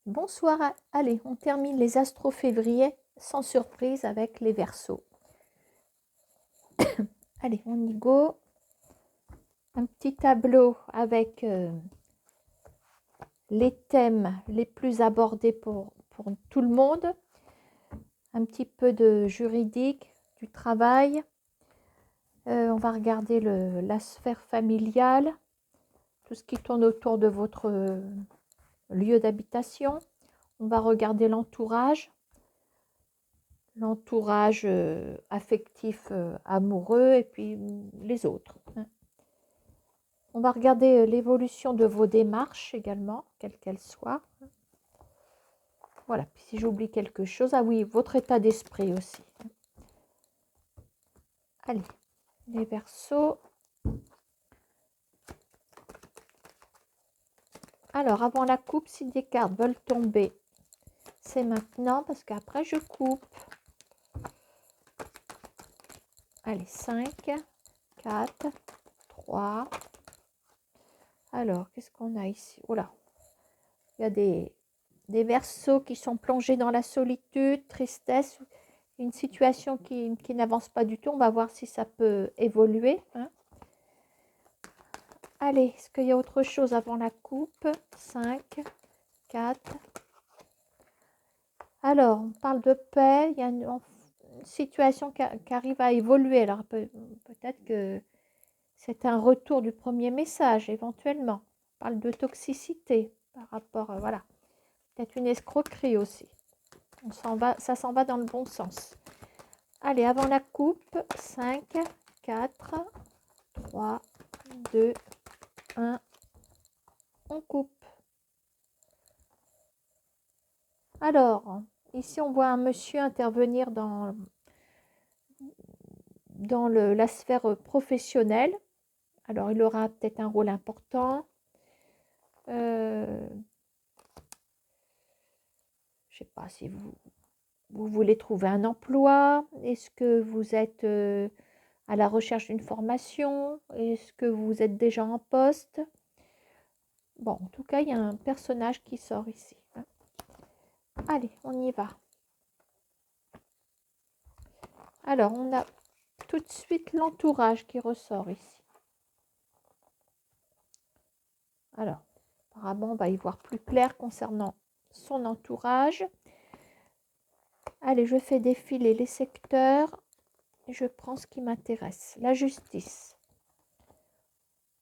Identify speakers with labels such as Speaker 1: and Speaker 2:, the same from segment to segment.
Speaker 1: Bonsoir, allez, on termine les astro-février sans surprise avec les Verseaux. Allez, on y go. Un petit tableau avec les thèmes les plus abordés pour tout le monde. Un petit peu de juridique, du travail. On va regarder la sphère familiale, tout ce qui tourne autour de votre lieu d'habitation. On va regarder l'entourage affectif, amoureux, et puis les autres. On va regarder l'évolution de vos démarches également, quelles qu'elles soient. Voilà, puis si j'oublie quelque chose, ah oui, votre état d'esprit aussi. Allez, les Verseaux. Alors, avant la coupe, si des cartes veulent tomber, c'est maintenant, parce qu'après je coupe. Allez, 5, 4, 3. Alors, qu'est-ce qu'on a ici? Oh là, il y a des Verseaux qui sont plongés dans la solitude, tristesse, une situation qui n'avance pas du tout. On va voir si ça peut évoluer. Allez, est-ce qu'il y a autre chose avant la coupe? 5, 4. Alors, on parle de paix. Il y a une situation qui arrive à évoluer. Alors, peut-être que c'est un retour du premier message, éventuellement. On parle de toxicité par rapport, voilà. Peut-être une escroquerie aussi. Ça s'en va dans le bon sens. Allez, avant la coupe, 5, 4, 3, 2, 1. On coupe. Alors, ici, on voit un monsieur intervenir dans la sphère professionnelle. Alors, il aura peut-être un rôle important. Je ne sais pas si vous voulez trouver un emploi. Est-ce que vous êtes à la recherche d'une formation? Est-ce que vous êtes déjà en poste? Bon, en tout cas, il y a un personnage qui sort ici. Allez, on y va. Alors, on a tout de suite l'entourage qui ressort ici. Alors, apparemment, on va y voir plus clair concernant son entourage. Allez, je fais défiler les secteurs et je prends ce qui m'intéresse. La justice.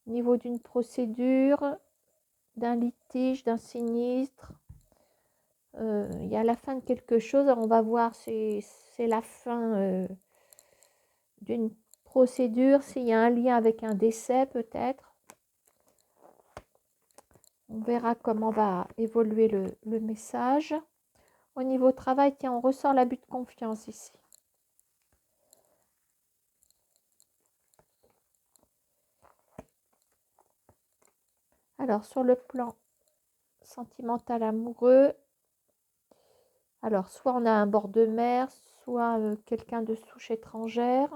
Speaker 1: Au niveau d'une procédure, d'un litige, d'un sinistre, il y a la fin de quelque chose. Alors, on va voir si c'est la fin d'une procédure, s'il y a un lien avec un décès peut-être. On verra comment va évoluer le message. Au niveau travail, tiens, on ressort l'abus de confiance ici. Alors, sur le plan sentimental amoureux, alors soit on a un bord de mer, soit quelqu'un de souche étrangère.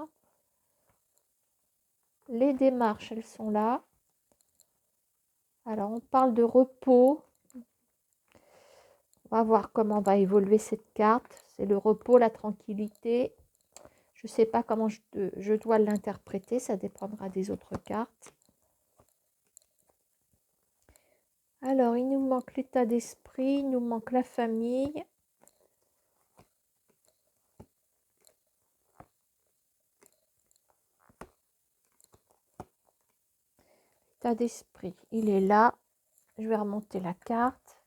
Speaker 1: Les démarches, elles sont là. Alors, on parle de repos. On va voir comment va évoluer cette carte. C'est le repos, la tranquillité. Je ne sais pas comment je dois l'interpréter. Ça dépendra des autres cartes. Alors, il nous manque l'état d'esprit. Il nous manque la famille. L'état d'esprit, il est là. Je vais remonter la carte.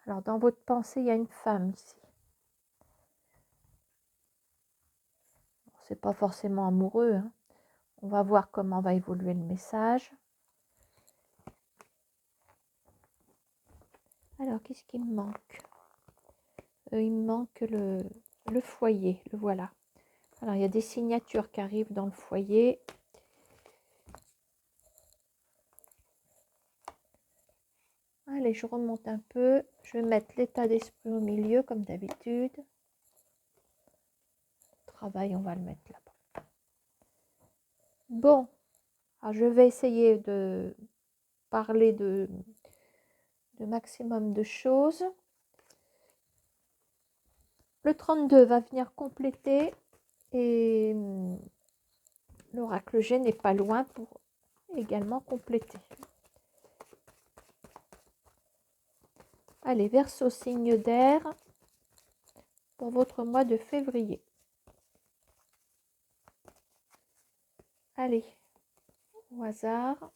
Speaker 1: Alors, dans votre pensée, il y a une femme ici. C'est pas forcément amoureux. On va voir comment va évoluer le message. Alors, qu'est-ce qui me manque? Il me manque le foyer, le voilà. Alors, il y a des signatures qui arrivent dans le foyer. Allez, je remonte un peu. Je vais mettre l'état d'esprit au milieu, comme d'habitude. Travail, on va le mettre là-bas. Bon, alors je vais essayer de parler le maximum de choses. Le 32 va venir compléter et l'oracle G n'est pas loin pour également compléter. Allez, Verseau, signe d'air pour votre mois de février. Allez, au hasard.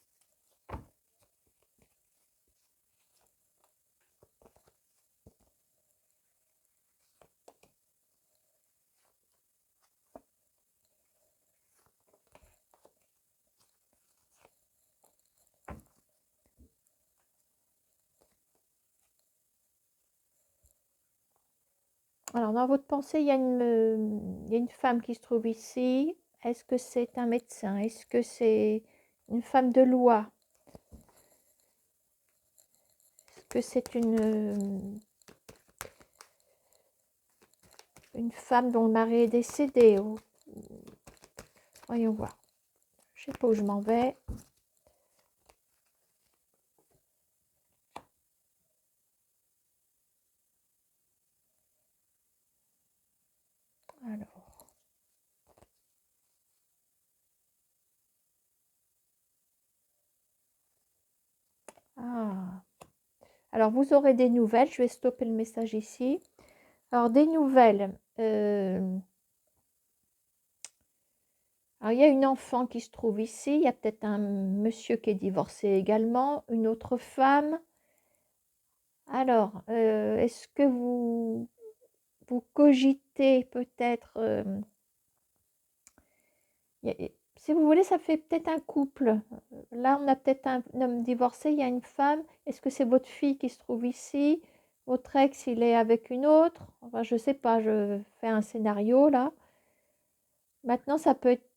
Speaker 1: Alors, dans votre pensée, il y a une femme qui se trouve ici. Est-ce que c'est un médecin? Est-ce que c'est une femme de loi? Est-ce que c'est une femme dont le mari est décédé? Voyons voir. Je ne sais pas où je m'en vais. Alors. Ah. Alors, vous aurez des nouvelles. Je vais stopper le message ici. Alors, des nouvelles. Alors, il y a une enfant qui se trouve ici. Il y a peut-être un monsieur qui est divorcé également. Une autre femme. Alors, est-ce que vous cogitez peut-être si vous voulez, ça fait peut-être un couple. Là, on a peut-être un homme divorcé, il y a une femme. Est-ce que c'est votre fille qui se trouve ici? Votre ex, il est avec une autre? Enfin, je ne sais pas, je fais un scénario là. Maintenant, ça peut être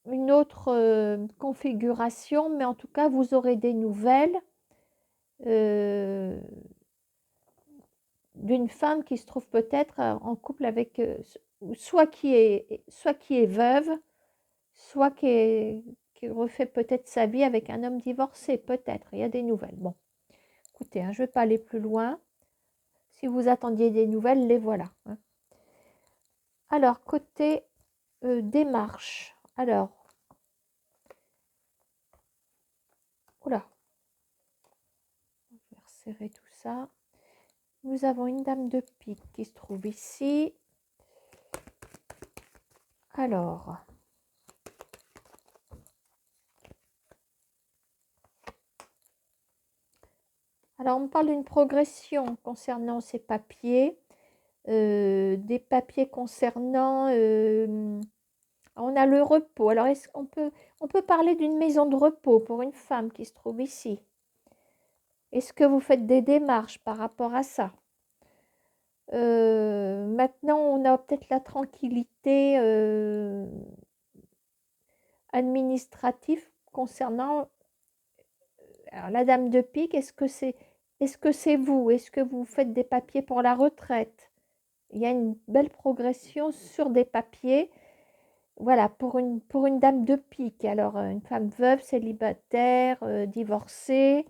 Speaker 1: une autre configuration, mais en tout cas, vous aurez des nouvelles d'une femme qui se trouve peut-être en couple avec, soit qui est veuve, soit qui refait peut-être sa vie avec un homme divorcé, peut-être. Il y a des nouvelles. Bon, écoutez, hein, je ne vais pas aller plus loin. Si vous attendiez des nouvelles, les voilà. Hein. Alors, côté démarche. Alors, oula, je vais resserrer tout ça. Nous avons une dame de pique qui se trouve ici. Alors, on me parle d'une progression concernant ces papiers. Des papiers concernant... on a le repos. Alors, est-ce qu'on peut parler d'une maison de repos pour une femme qui se trouve ici? Est-ce que vous faites des démarches par rapport à ça? Maintenant, on a peut-être la tranquillité administrative concernant alors, la dame de pique. Est-ce que c'est vous? Est-ce que vous faites des papiers pour la retraite? Il y a une belle progression sur des papiers. Voilà, pour une dame de pique. Alors, une femme veuve, célibataire, divorcée.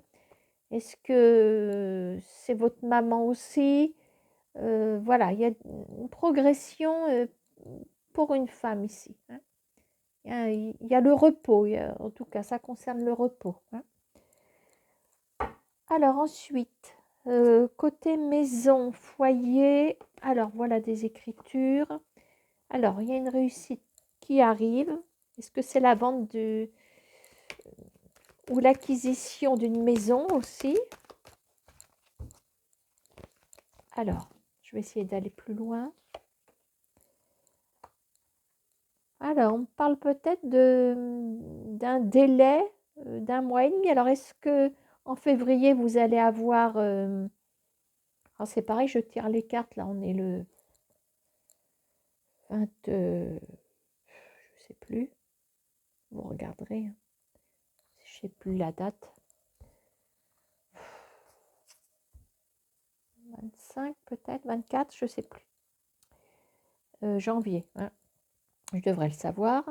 Speaker 1: Est-ce que c'est votre maman aussi? Voilà, il y a une progression pour une femme ici. Hein. Il y a le repos, en tout cas, ça concerne le repos. Hein. Alors ensuite, côté maison, foyer, alors voilà des écritures. Alors, il y a une réussite qui arrive. Est-ce que c'est la vente ou l'acquisition d'une maison aussi? Alors, je vais essayer d'aller plus loin. Alors, on parle peut-être d'un délai d'un mois et demi. Alors, est-ce que en février, vous allez avoir... alors, c'est pareil, je tire les cartes. Là, on est le 20... je ne sais plus. Vous regarderez. Hein. Je ne sais plus la date. 25 peut-être, 24, je ne sais plus. Janvier, hein. Je devrais le savoir.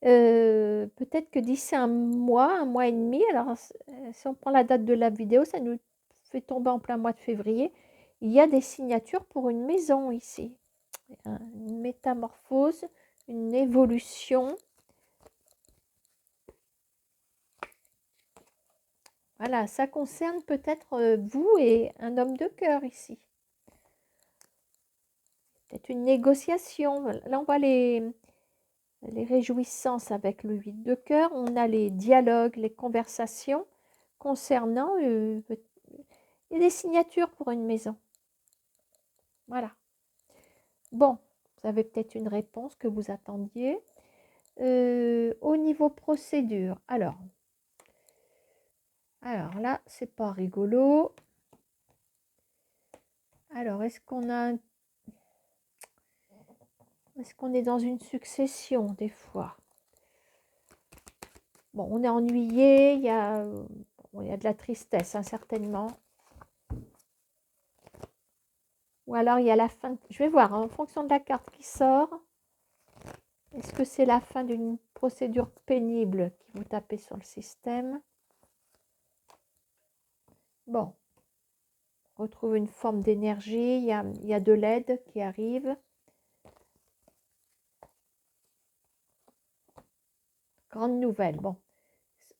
Speaker 1: Peut-être que d'ici un mois et demi, alors si on prend la date de la vidéo, ça nous fait tomber en plein mois de février. Il y a des signatures pour une maison ici. Une métamorphose, une évolution. Voilà, ça concerne peut-être vous et un homme de cœur ici. Peut-être une négociation. Là, on voit les réjouissances avec le 8 de cœur. On a les dialogues, les conversations concernant... il y a des signatures pour une maison. Voilà. Bon, vous avez peut-être une réponse que vous attendiez. Au niveau procédure, alors là, c'est pas rigolo. Alors, est-ce qu'on est dans une succession des fois? Bon, on est ennuyé, il y a de la tristesse, hein, certainement. Ou alors, il y a la fin. Je vais voir, hein, en fonction de la carte qui sort. Est-ce que c'est la fin d'une procédure pénible qui vous tapez sur le système? Bon. On retrouve une forme d'énergie. Il y a de l'aide qui arrive. Grande nouvelle. Bon.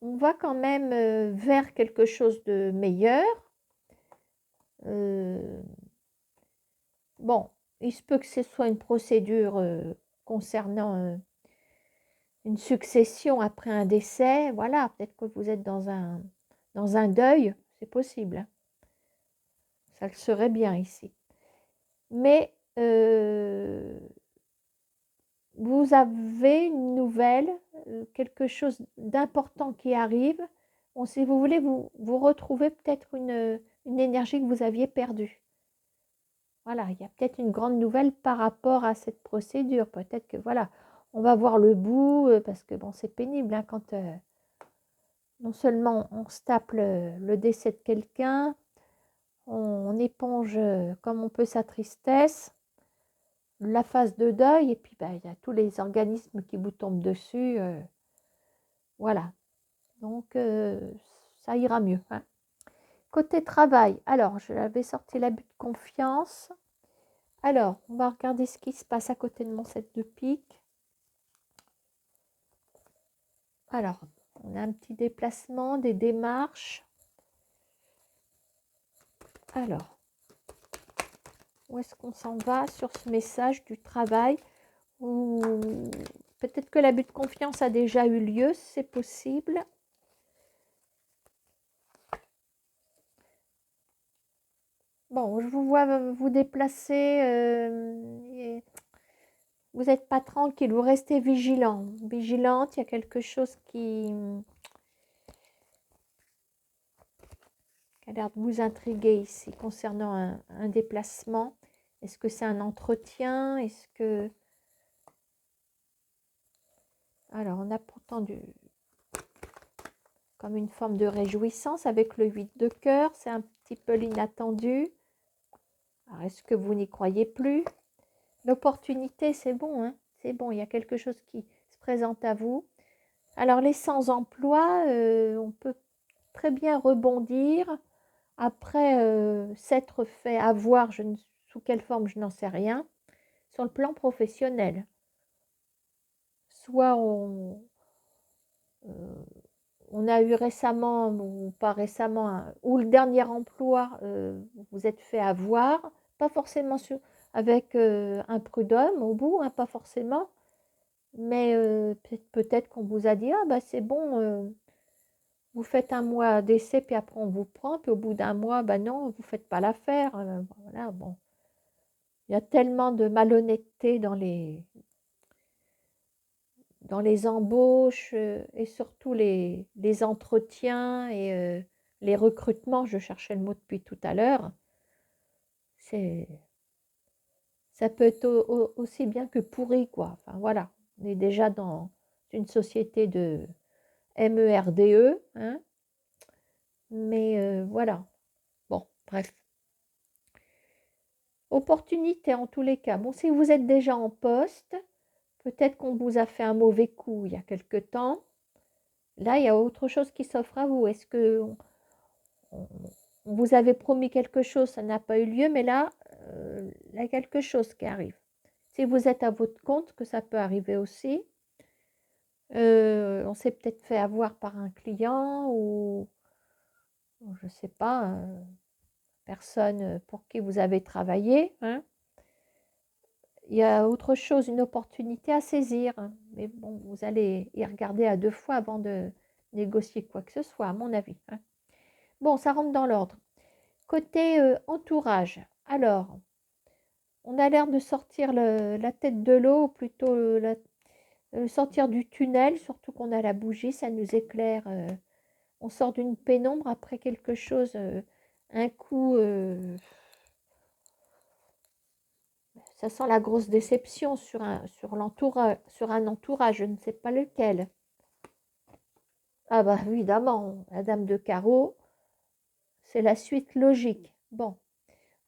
Speaker 1: On va quand même vers quelque chose de meilleur. Bon, il se peut que ce soit une procédure concernant une succession après un décès. Voilà, peut-être que vous êtes dans un deuil, c'est possible. Ça le serait bien ici. Mais vous avez une nouvelle, quelque chose d'important qui arrive. Bon, si vous voulez, vous retrouvez peut-être une énergie que vous aviez perdue. Voilà, il y a peut-être une grande nouvelle par rapport à cette procédure. Peut-être que, voilà, on va voir le bout, parce que, bon, c'est pénible, hein, quand non seulement on se tape le décès de quelqu'un, on éponge comme on peut sa tristesse, la phase de deuil, et puis, bah, il y a tous les organismes qui vous tombent dessus. Voilà, donc ça ira mieux, hein. Côté travail, alors, je l'avais sorti l'abus de confiance. Alors, on va regarder ce qui se passe à côté de mon 7 de pique. Alors, on a un petit déplacement, des démarches. Alors, où est-ce qu'on s'en va sur ce message du travail? Ou peut-être que l'abus de confiance a déjà eu lieu, c'est possible. Bon, je vous vois vous déplacer. Vous n'êtes pas tranquille, vous restez vigilant. Vigilante, il y a quelque chose qui a l'air de vous intriguer ici concernant un déplacement. Est-ce que c'est un entretien? Est-ce que... Alors, on a pourtant comme une forme de réjouissance avec le 8 de cœur. C'est un petit peu l'inattendu. Alors, est-ce que vous n'y croyez plus? L'opportunité, c'est bon, hein? C'est bon, il y a quelque chose qui se présente à vous. Alors, les sans-emploi, on peut très bien rebondir après s'être fait avoir, sous quelle forme, je n'en sais rien, sur le plan professionnel. Soit on a eu récemment, ou pas récemment, ou le dernier emploi, vous êtes fait avoir, pas forcément avec un prud'homme au bout, hein, pas forcément, mais peut-être qu'on vous a dit, ah bah c'est bon, vous faites un mois d'essai, puis après on vous prend, puis au bout d'un mois, bah non, vous ne faites pas l'affaire. Voilà, bon. Il y a tellement de malhonnêteté dans les embauches et surtout les entretiens et les recrutements. Je cherchais le mot depuis tout à l'heure. Ça peut être aussi bien que pourri, quoi. Enfin, voilà, on est déjà dans une société de MERDE, hein. Mais voilà, bon, bref. Opportunité en tous les cas. Bon, si vous êtes déjà en poste, peut-être qu'on vous a fait un mauvais coup il y a quelque temps. Là, il y a autre chose qui s'offre à vous. Est-ce que vous avez promis quelque chose, ça n'a pas eu lieu, mais là, il y a quelque chose qui arrive. Si vous êtes à votre compte, que ça peut arriver aussi. On s'est peut-être fait avoir par un client ou je ne sais pas, personne pour qui vous avez travaillé, hein. Il y a autre chose, une opportunité à saisir, hein. Mais bon, vous allez y regarder à 2 fois avant de négocier quoi que ce soit, à mon avis, hein. Bon, ça rentre dans l'ordre. Côté entourage, alors, on a l'air de sortir la tête de l'eau, ou plutôt sortir du tunnel, surtout qu'on a la bougie, ça nous éclaire. On sort d'une pénombre après quelque chose, un coup, ça sent la grosse déception sur l'entourage, sur un entourage, je ne sais pas lequel. Ah bah évidemment, la dame de carreau, c'est la suite logique. Bon,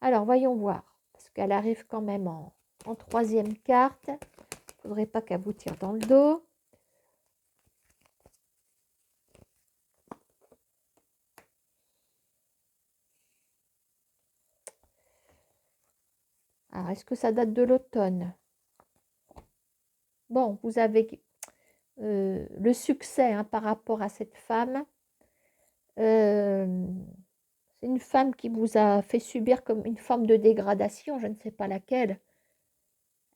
Speaker 1: alors voyons voir, parce qu'elle arrive quand même en troisième carte. Il ne faudrait pas qu'elle vous tire dans le dos. Alors, est-ce que ça date de l'automne? Bon, vous avez le succès, hein, par rapport à cette femme. C'est une femme qui vous a fait subir comme une forme de dégradation, je ne sais pas laquelle.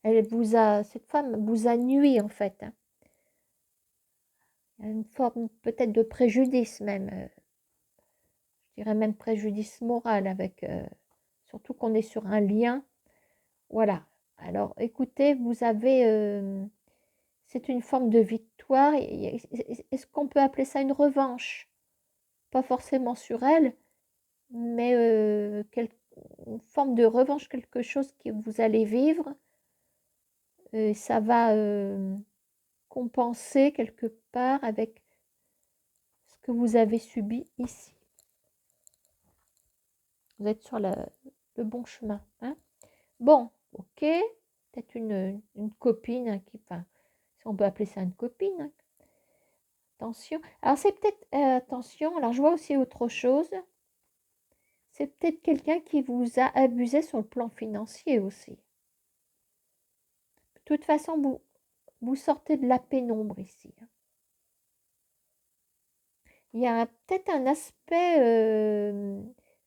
Speaker 1: Cette femme vous a nui en fait, hein. Il y a une forme peut-être de préjudice même, je dirais même préjudice moral avec, surtout qu'on est sur un lien. Voilà. Alors écoutez, vous avez, c'est une forme de victoire. Est-ce qu'on peut appeler ça une revanche? Pas forcément sur elle, mais une forme de revanche, quelque chose que vous allez vivre. Ça va compenser quelque part avec ce que vous avez subi ici. Vous êtes sur le bon chemin, hein. Bon, ok, peut-être une copine, hein, enfin, si on peut appeler ça une copine, hein. Attention. Alors c'est peut-être, attention, alors je vois aussi autre chose. C'est peut-être quelqu'un qui vous a abusé sur le plan financier aussi. De toute façon, vous sortez de la pénombre ici, hein. Il y a peut-être un aspect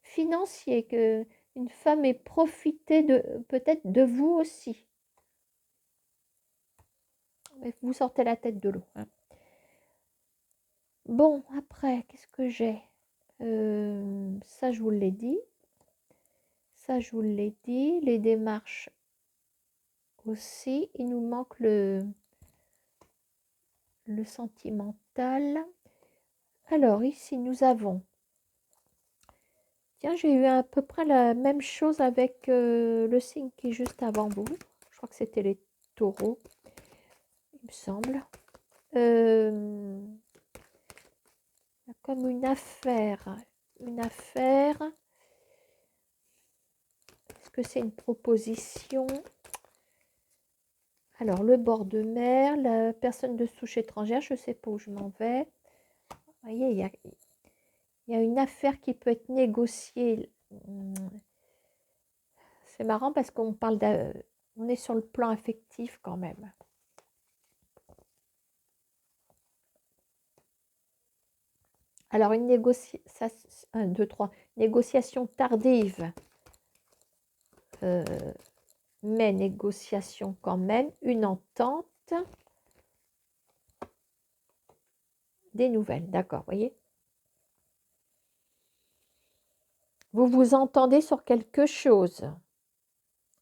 Speaker 1: financier, que une femme ait profité peut-être de vous aussi. Mais vous sortez la tête de l'eau, hein. Bon, après, qu'est-ce que j'ai? Ça, je vous l'ai dit. Ça, je vous l'ai dit. Les démarches aussi. Il nous manque le sentimental. Alors, ici, nous avons... Tiens, j'ai eu à peu près la même chose avec le signe qui est juste avant vous. Je crois que c'était les taureaux, il me semble. Comme une affaire. Une affaire. Est-ce que c'est une proposition? Alors, le bord de mer, la personne de souche étrangère, je ne sais pas où je m'en vais. Vous voyez, il y a une affaire qui peut être négociée. C'est marrant parce qu'on parle on est sur le plan affectif quand même. Alors, une négociation tardive, mais négociation quand même, une entente, des nouvelles, d'accord, voyez. Vous vous entendez sur quelque chose,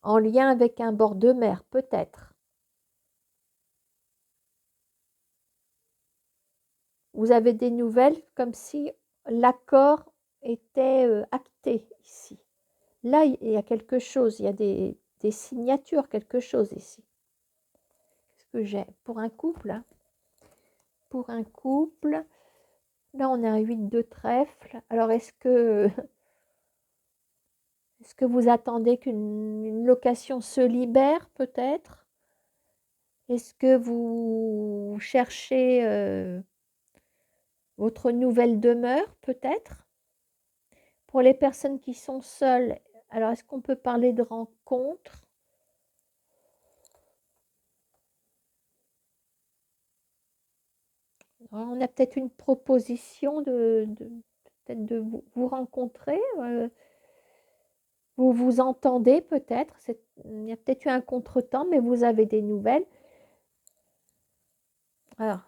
Speaker 1: en lien avec un bord de mer, peut-être. Vous avez des nouvelles comme si l'accord était acté ici. Là, il y a quelque chose, il y a des signatures, quelque chose ici. Qu'est-ce que j'ai pour un couple, hein? Pour un couple, là on a un 8 de trèfle. Alors est-ce que vous attendez qu'une location se libère peut-être? Est-ce que vous cherchez votre nouvelle demeure peut-être? Pour les personnes qui sont seules, alors est-ce qu'on peut parler de rencontre? On a peut-être une proposition peut-être de vous rencontrer. Vous vous entendez peut-être. Il y a peut-être eu un contretemps, mais vous avez des nouvelles. Alors,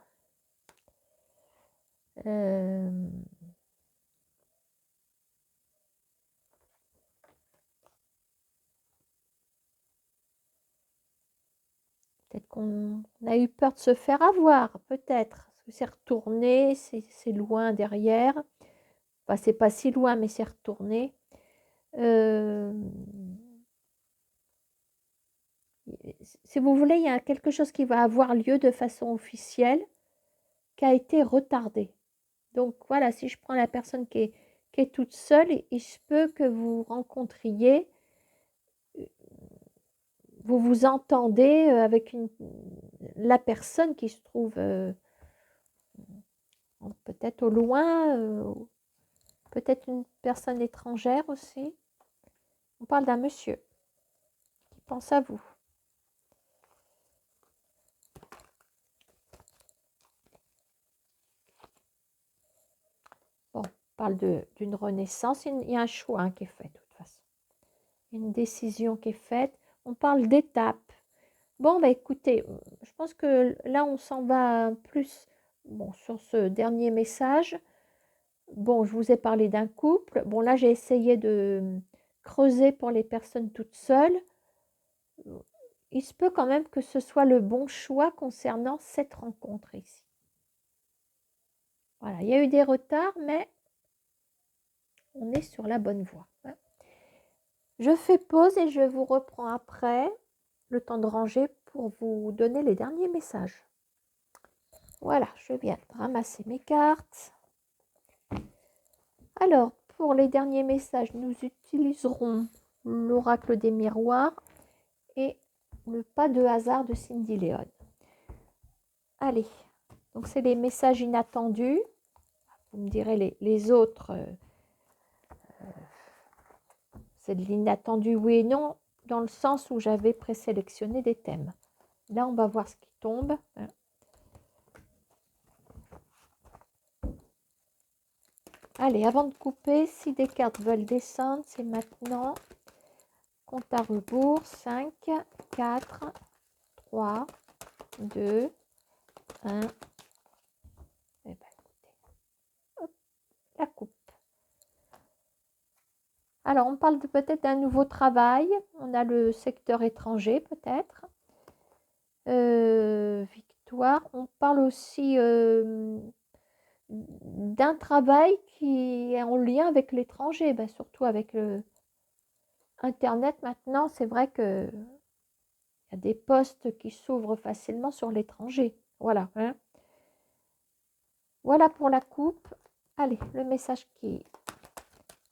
Speaker 1: peut-être qu'on a eu peur de se faire avoir, peut-être. Parce que c'est retourné, c'est loin derrière. Enfin, c'est pas si loin, mais c'est retourné. Si vous voulez, il y a quelque chose qui va avoir lieu de façon officielle qui a été retardé. Donc voilà, si je prends la personne qui est toute seule, il se peut que vous rencontriez, vous vous entendez avec la personne qui se trouve peut-être au loin, peut-être une personne étrangère aussi. On parle d'un monsieur qui pense à vous. Bon, on parle d'une renaissance. Il y a un choix qui est fait de toute façon. Une décision qui est faite. On parle d'étapes. Bon, bah écoutez, je pense que là, on s'en va plus bon, sur ce dernier message. Bon, je vous ai parlé d'un couple. Bon, là, j'ai essayé de creuser pour les personnes toutes seules. Il se peut quand même que ce soit le bon choix concernant cette rencontre ici. Voilà, il y a eu des retards, mais on est sur la bonne voie. Je fais pause et je vous reprends après, le temps de ranger pour vous donner les derniers messages. Voilà, je viens de ramasser mes cartes. Alors, pour les derniers messages, nous utiliserons l'oracle des miroirs et le pas de hasard de Cindy Léon. Allez, donc c'est les messages inattendus. Vous me direz les autres, c'est de l'inattendu oui et non, dans le sens où j'avais présélectionné des thèmes. Là, on va voir ce qui tombe. Allez, avant de couper, si des cartes veulent descendre, c'est maintenant. Compte à rebours, 5, 4, 3, 2, 1. Eh bien, écoutez, hop, la coupe. Alors, on parle peut-être d'un nouveau travail. On a le secteur étranger, peut-être. Victoire. On parle aussi d'un travail qui est en lien avec l'étranger, ben, surtout avec Internet maintenant. C'est vrai que il y a des postes qui s'ouvrent facilement sur l'étranger. Voilà. Hein. Voilà pour la coupe. Allez, le message qui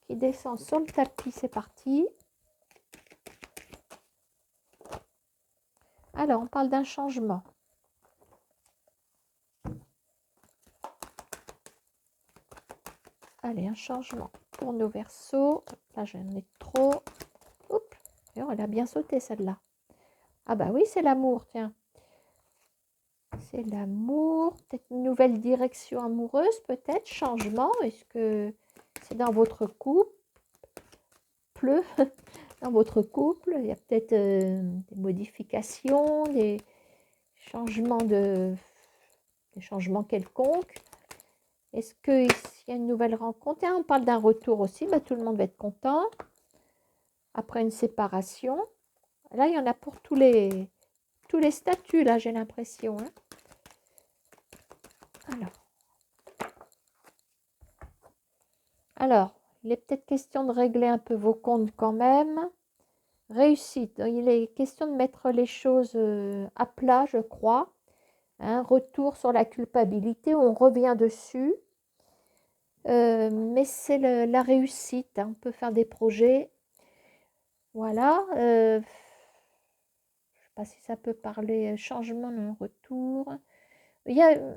Speaker 1: descend sur le tapis, c'est parti. Alors, on parle d'un changement. Allez, un changement pour nos Verseaux. Là, j'en ai trop. Oups, elle a bien sauté celle-là. Ah bah oui, c'est l'amour, tiens. C'est l'amour, peut-être une nouvelle direction amoureuse, peut-être, changement. Est-ce que c'est dans votre couple? Dans votre couple, il y a peut-être des modifications, des changements quelconques. Est-ce qu'il y a une nouvelle rencontre? On parle d'un retour aussi, bah, tout le monde va être content. Après une séparation. Là, il y en a pour tous les statuts, là, j'ai l'impression. Hein. Alors, il est peut-être question de régler un peu vos comptes quand même. Réussite. Il est question de mettre les choses à plat, je crois. Un retour sur la culpabilité, on revient dessus. Mais c'est la réussite. Hein. On peut faire des projets. Voilà. Je ne sais pas si ça peut parler changement, un retour. Je ne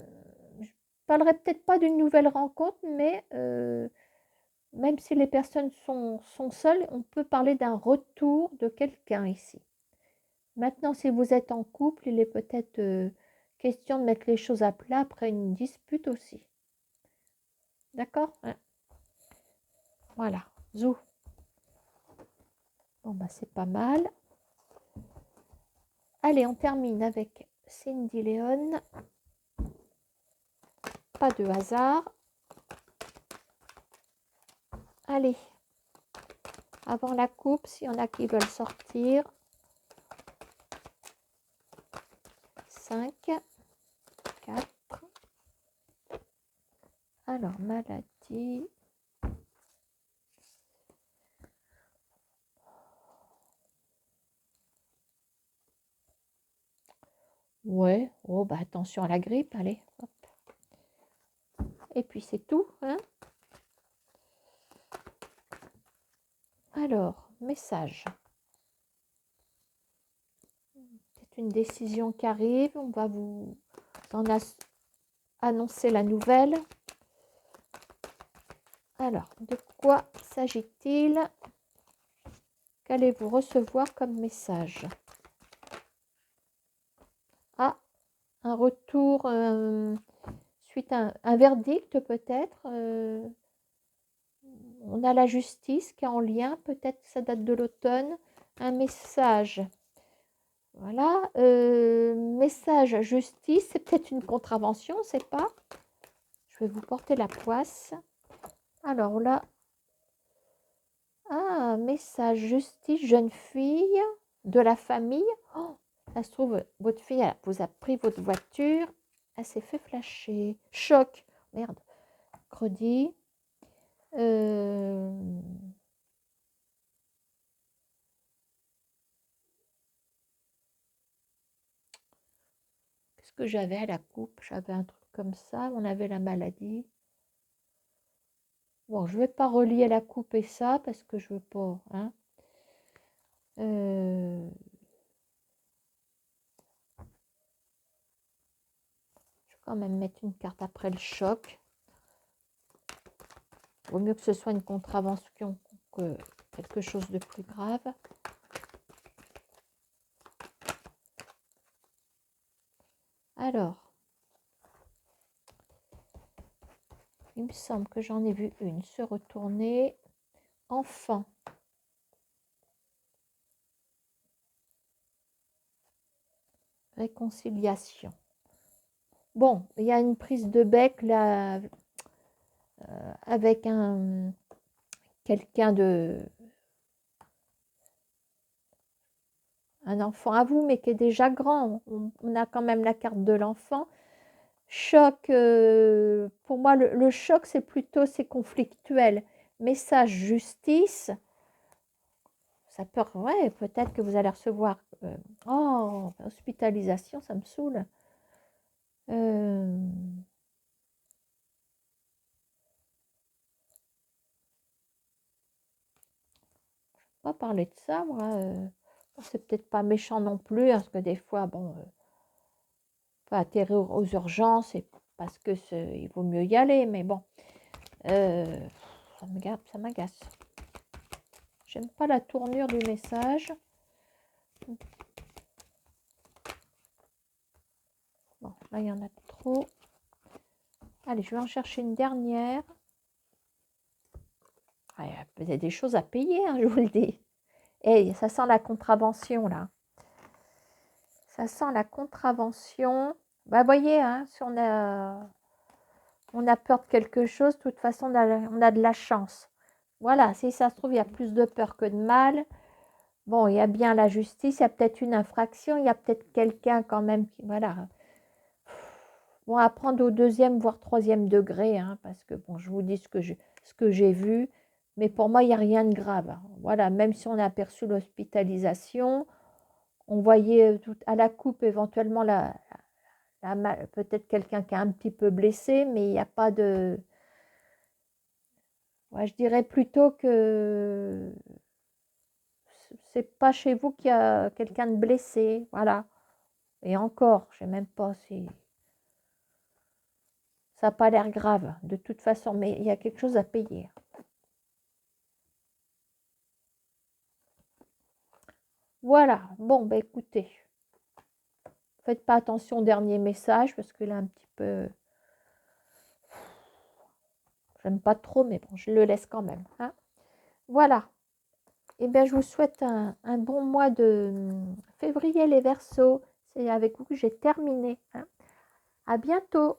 Speaker 1: parlerai peut-être pas d'une nouvelle rencontre, mais même si les personnes sont seules, on peut parler d'un retour de quelqu'un ici. Maintenant, si vous êtes en couple, il est peut-être question de mettre les choses à plat après une dispute aussi. D'accord? Ouais. Voilà. Zou. Bon, bah, c'est pas mal. Allez, on termine avec Cindy Léon. Pas de hasard. Allez. Avant la coupe, s'il y en a qui veulent sortir. 5, 4. Alors, maladie. Ouais. Oh, bah attention à la grippe, allez. Hop. Et puis c'est tout, hein. Alors, message. C'est une décision qui arrive. On va vous en annoncer la nouvelle. Alors, de quoi s'agit-il? Qu'allez-vous recevoir comme message? Ah, un retour suite à un verdict peut-être. On a la justice qui est en lien, peut-être que ça date de l'automne. Un message. Voilà. Message justice, c'est peut-être une contravention, on ne sait pas. Je vais vous porter la poisse. Alors là, ah, message justice, jeune fille de la famille. Oh, ça se trouve, votre fille elle vous a pris votre voiture. Elle s'est fait flasher. Choc. Merde. Credi. Qu'est-ce que j'avais à la coupe? J'avais un truc comme ça. On avait la maladie. Bon, je ne vais pas relier la coupe et ça parce que je veux pas. Hein. Je vais quand même mettre une carte après le choc. Vaut mieux que ce soit une contravention que quelque chose de plus grave. Alors, il me semble que j'en ai vu une se retourner. Enfant. Réconciliation. Bon, il y a une prise de bec là avec quelqu'un un enfant à vous, mais qui est déjà grand. On a quand même la carte de l'enfant. Choc, pour moi, le choc, c'est plutôt, c'est conflictuel. Message justice, ça peut, ouais, peut-être que vous allez recevoir, oh, hospitalisation, ça me saoule. Pas parler de ça, moi. C'est peut-être pas méchant non plus, hein, parce que des fois, bon, faut atterrir aux urgences et parce que il vaut mieux y aller, mais bon, ça m'agace. J'aime pas la tournure du message. Bon, là, il y en a trop. Allez, je vais en chercher une dernière. Ah, il y a peut-être des choses à payer, hein, je vous le dis. Et ça sent la contravention, là. Ça sent la contravention. Bah, voyez, hein, si on a peur de quelque chose, de toute façon, on a de la chance. Voilà, si ça se trouve, il y a plus de peur que de mal. Bon, il y a bien la justice, il y a peut-être une infraction, il y a peut-être quelqu'un quand même qui... Voilà. Bon, à prendre au deuxième, voire troisième degré, hein, parce que, bon, je vous dis ce que j'ai vu, mais pour moi, il n'y a rien de grave. Voilà, même si on a aperçu l'hospitalisation, on voyait tout, à la coupe éventuellement peut-être quelqu'un qui est un petit peu blessé, mais il n'y a pas de... Ouais, je dirais plutôt que c'est pas chez vous qu'il y a quelqu'un de blessé, voilà. Et encore, je sais même pas si ça n'a pas l'air grave de toute façon, mais il y a quelque chose à payer. Voilà. Bon, bah écoutez. Faites pas attention au dernier message parce que là, un petit peu... J'aime pas trop, mais bon, je le laisse quand même. Hein. Voilà. Et bien, je vous souhaite un bon mois de février, les Verseaux. C'est avec vous que j'ai terminé. Hein. À bientôt.